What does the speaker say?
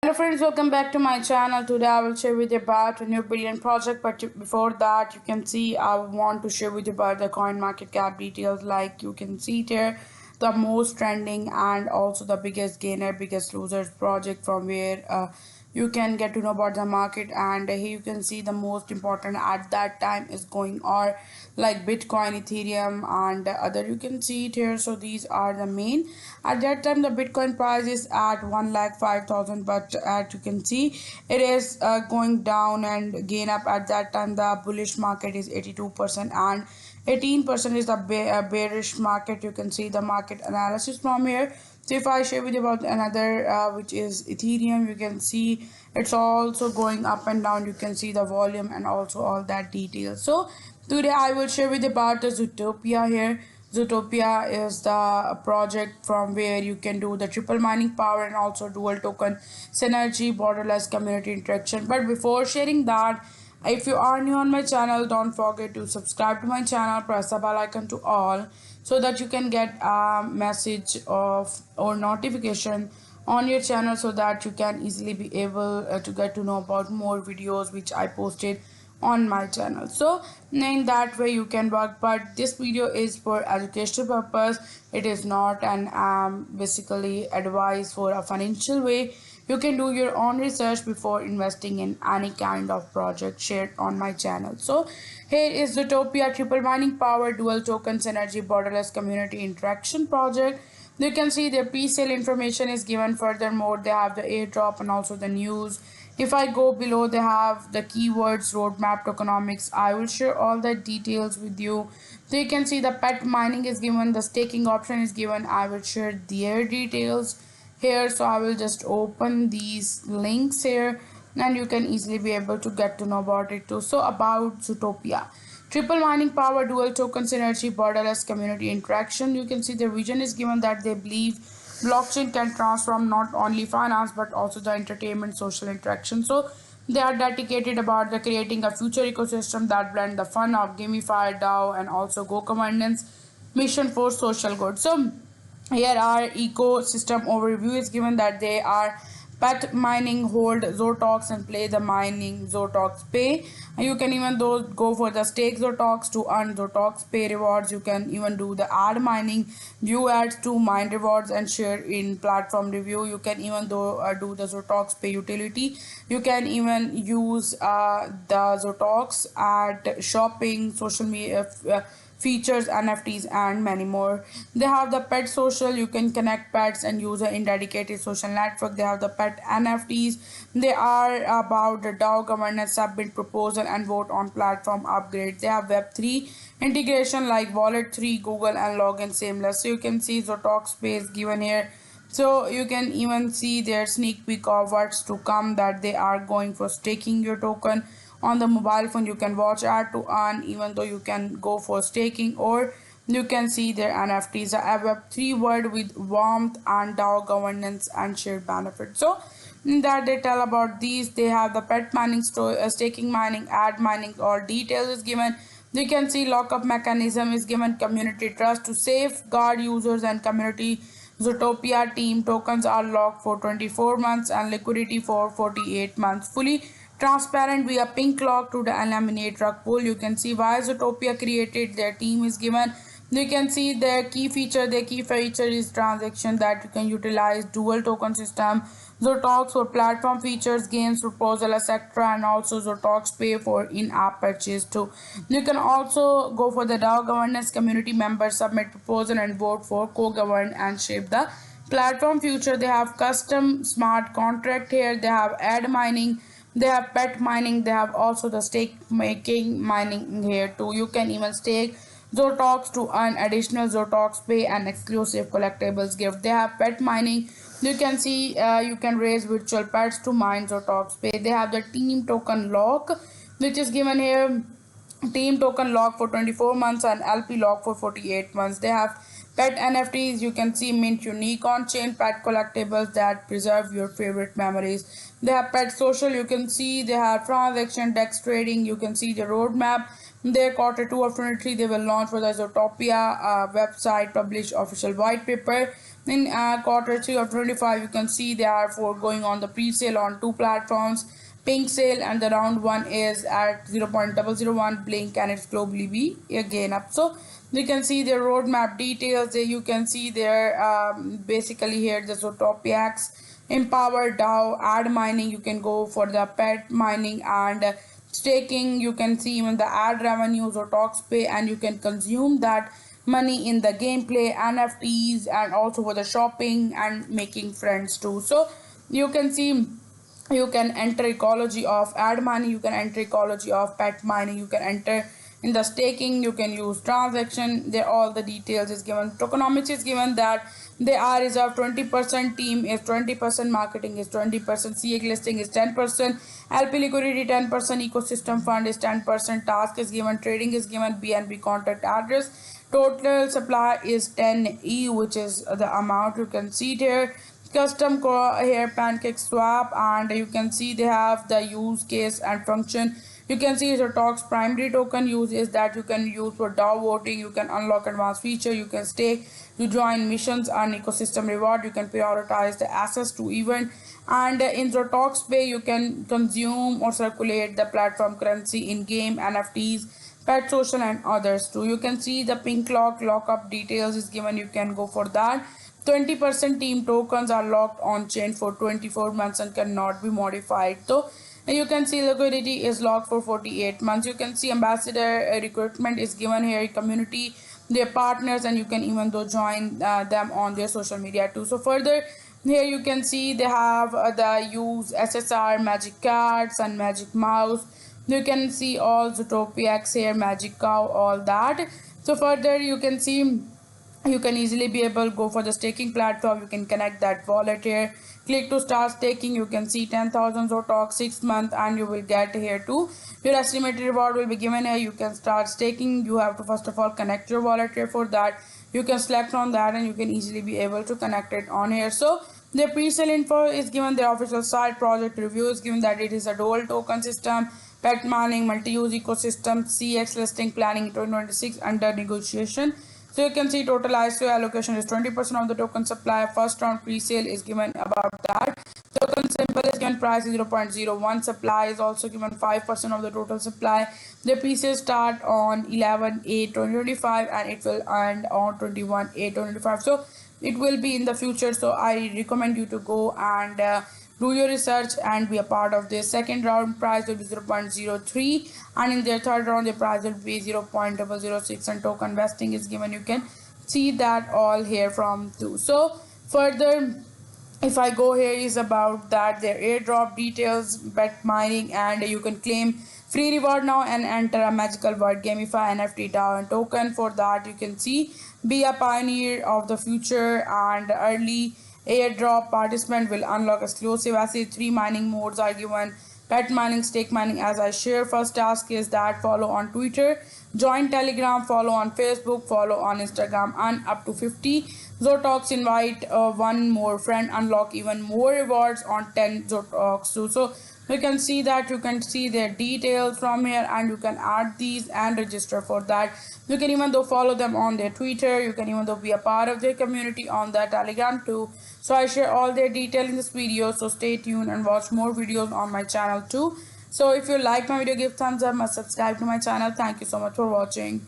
Hello friends, welcome back to my channel. Today I will share with you about a new billion project, but before that you can see I want to share with you about the coin market cap details. Like you can see here, the most trending and also the biggest gainer, biggest losers project from where you can get to know about the market. And here you can see the most important at that time is going on like Bitcoin, Ethereum and other. You can see it here. So these are the main. At that time the Bitcoin price is at 1,05,000, but as you can see it is going down and gain up. At that time the bullish market is 82% and 18% is the bearish market. You can see the market analysis from here. So if I share with you about another which is Ethereum, you can see it's also going up and down. You can see the volume and also all that detail. So today I will share with you about the Zootopia here. Zootopia is the project from where you can do the triple mining power and also dual token synergy, borderless community interaction. But before sharing that, if you are new on my channel, don't forget to subscribe to my channel, press the bell icon to all so that you can get a message of or notification on your channel so that you can easily be able to get to know about more videos which I posted on my channel. So in that way you can work, but this video is for educational purpose. It is not an basically advice for a financial way. You can do your own research before investing in any kind of project shared on my channel. So here is Zootopia triple mining power dual token synergy borderless community interaction project. You can see their pre-sale information is given. Furthermore, they have the airdrop and also the news. If I go below, they have the keywords, roadmap, tokenomics. I will share all the details with you. So you can see the pet mining is given, the staking option is given. I will share their details here. So I will just open these links here and you can easily be able to get to know about it too. So about Zootopia. Triple mining power, dual token synergy, borderless community interaction. You can see the vision is given that they believe blockchain can transform not only finance but also the entertainment, social interaction. So they are dedicated about the creating a future ecosystem that blend the fun of gamified DAO and also Go governance mission for social good. So here our ecosystem overview is given that they are pet mining, hold Zotox and play the mining Zotox pay. And you can even go for the stake Zotox to earn Zotox pay rewards. You can even do the ad mining, view ads to mine rewards and share in platform review. You can even do the Zotox pay utility. You can even use the Zotox at shopping, social media features, NFTs, and many more. They have the pet social. You can connect pets and user in dedicated social network. They have the pet NFTs. They are about the DAO governance, submit proposal, and vote on platform upgrade. They have Web3 integration like Wallet 3, Google, and login seamless. So you can see Zotox space given here. So you can even see their sneak peek of what's to come, that they are going for staking your token on the mobile phone. You can watch ad to earn, even though you can go for staking, or you can see their NFTs. A Web3 world with warmth and DAO governance and shared benefits. So in that they tell about these. They have the pet mining, staking mining, ad mining, all details is given. You can see lockup mechanism is given, community trust to safeguard users and community. Zootopia team tokens are locked for 24 months and liquidity for 48 months. Fully transparent via pink lock to the eliminate rug pull. You can see why Zootopia created. Their team is given. You can see their key feature. Their key feature is transaction that you can utilize dual token system. Zotox for platform features, games, proposal, etc. And also Zotox pay for in-app purchase too. You can also go for the DAO governance, community members submit proposal and vote for co-govern and shape the platform future. They have custom smart contract here. They have ad mining. They have pet mining. They have also the stake making mining here too. You can even stake Zotox to earn additional Zotox pay and exclusive collectibles gift. They have pet mining. You can see you can raise virtual pets to mine Zotox pay. They have the team token lock, which is given here. Team token lock for 24 months and LP lock for 48 months. They have pet NFTs. You can see mint unique on chain pet collectibles that preserve your favorite memories. They have pet social. You can see they have transaction dex trading. You can see the roadmap. Their Quarter 2 of 23 they will launch for the Zootopia website, publish official white paper. In quarter 3 of 25, you can see they are for going on the pre-sale on two platforms, Pink Sale, and the round one is at 0.001 Blink, and it's globally be again up. So you can see their roadmap details. There you can see their basically here the Zotopiacs, Empower DAO, ad mining. You can go for the pet mining and staking. You can see even the ad revenues or TalksPay, and you can consume that money in the gameplay, NFTs, and also for the shopping and making friends too. So you can see you can enter ecology of ad mining, you can enter ecology of pet mining, you can enter in the staking, you can use transaction. There all the details is given. Tokenomics is given that they are reserved 20%, team is 20%, marketing is 20%, CA listing is 10%, LP liquidity 10%, ecosystem fund is 10%, task is given, trading is given, BNB contact address. Total supply is 10 E, which is the amount you can see here. Custom here pancake swap, and you can see they have the use case and function. You can see the talks primary token use is that you can use for DAO voting, you can unlock advanced feature, you can stake, you join missions and ecosystem reward, you can prioritize the access to event, and in the talks pay you can consume or circulate the platform currency in game, NFTs, pet social, and others too. You can see the pink lockup details is given, you can go for that. 20% team tokens are locked on chain for 24 months and cannot be modified. So you can see liquidity is locked for 48 months. You can see ambassador recruitment is given here, community, their partners, and you can even though join them on their social media too. So further here you can see they have the use SSR, magic cards, and magic mouse. You can see all Zootopia X here, magic cow, all that. So further you can see you can easily be able to go for the staking platform. You can connect that wallet here, click to start staking. You can see 10,000 Zotok 6 month, and you will get here too. Your estimated reward will be given here. You can start staking. You have to first of all connect your wallet here. For that you can select on that, and you can easily be able to connect it on here. So the pre-sale info is given, the official site project review is given, that it is a dual token system, pet mining, multi-use ecosystem, CX listing planning 2026 under negotiation. So you can see total ISO allocation is 20% of the token supply. First round pre-sale is given about that. Token symbol is given, price is 0.01. Supply is also given 5% of the total supply. The pre-sale start on 11/8/2025 and it will end on 21/8/2025. So it will be in the future. So I recommend you to go and do your research and be a part of this. Second round price will be 0.03, and in their third round the price will be 0.006, and token vesting is given. You can see that all here from too. So further if I go here is about that their airdrop details, bet mining, and you can claim free reward now and enter a magical word gamify NFT DAO and token. For that you can see be a pioneer of the future, and early airdrop participant will unlock exclusive assets. 3 mining modes are given, pet mining, stake mining, as I share. First task is that follow on Twitter, join Telegram, follow on Facebook, follow on Instagram, and up to 50 Zotoks, invite one more friend, unlock even more rewards on 10 Zotoks too. So you can see that you can see their details from here, and you can add these and register for that. You can even though follow them on their Twitter, you can even though be a part of their community on their Telegram too. So I share all their detail in this video, so stay tuned and watch more videos on my channel too. So if you like my video, give thumbs up and subscribe to my channel. Thank you so much for watching.